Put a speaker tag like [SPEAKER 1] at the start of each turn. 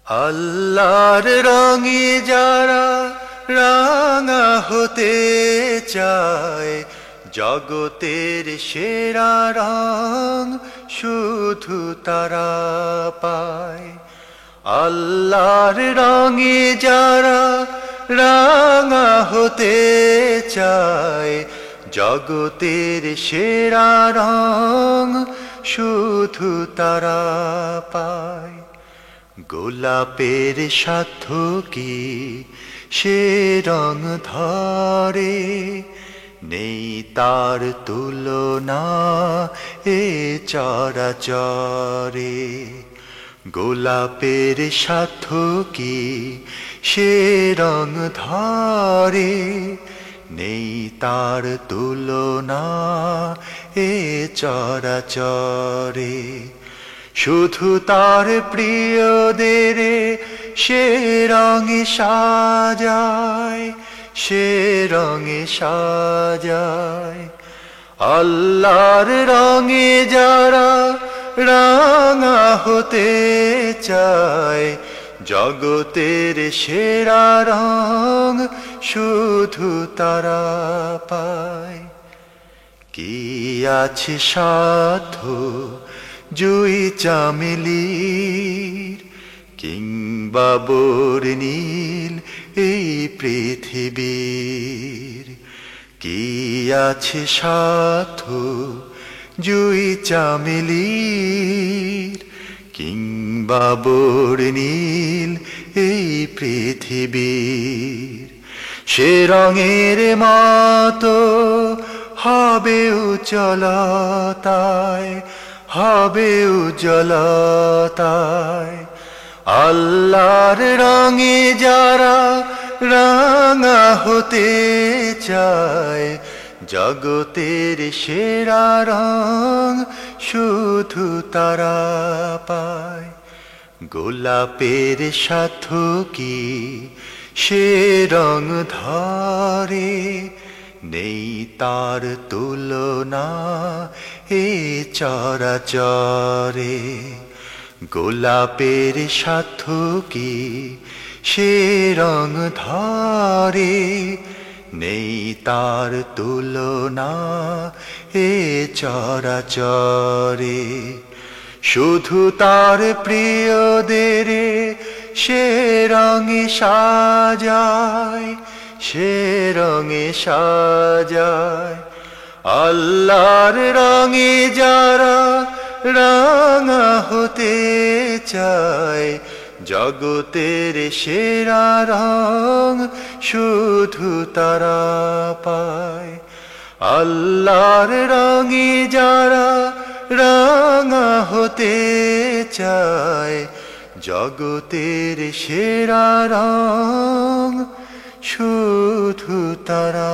[SPEAKER 1] আল্লাহর রঙে যারা রাঙা হতে চায়, জগতের সেরা রং শুধু তারা পায়। আল্লাহর রঙে যারা রাঙা হতে চায়, জগতের সেরা রং শুধু তারা পায়। গোলাপের সাধ্য কি সে রং ধরে, নেই তার তুলনা এ চরাচরে। গোলাপের সাধ্য কি সে রং ধরে, নেই তার তুলনা এ চরাচরে। শুধু তার প্রিয়দের সে রঙে সাজায়, সে রঙে সাজায়। আল্লাহর রঙে যারা রাঙা হতে চায়, জগতের সেরা রং শুধু তারা পায়। কি আছে সাধ্য জুই চামেলির, কিংবা বর্ণিল এই পৃথিবীর। কি আছে সাধ্য জুই চামেলির, কিংবা বর্ণিল এই পৃথিবীর। সে রঙের মতো হবে উজ্জ্বলতায়, হবে উজ্জ্বলতায়। আল্লাহর রঙে যারা রাঙা হতে চায়, জগতের সেরা রং শুধু তারা পায়। গোলাপের সাধ্য কি সে রং ধরে, নেই তার তুলনা এ চরাচরে। গোলাপের সাধ্য কি সে রং ধরে, নেই তার তুলনা এ চরাচরে। শুধু তার প্রিয়দের সে রঙে সাজায়, সে রঙে সাজায়। আল্লাহর রঙে যারা রাঙা হতে চায়, জগতের সেরা রং শুধু তারা পায়। আল্লাহর রঙে যারা রাঙা হতে চায়, জগতের সেরা রং শুধু তারা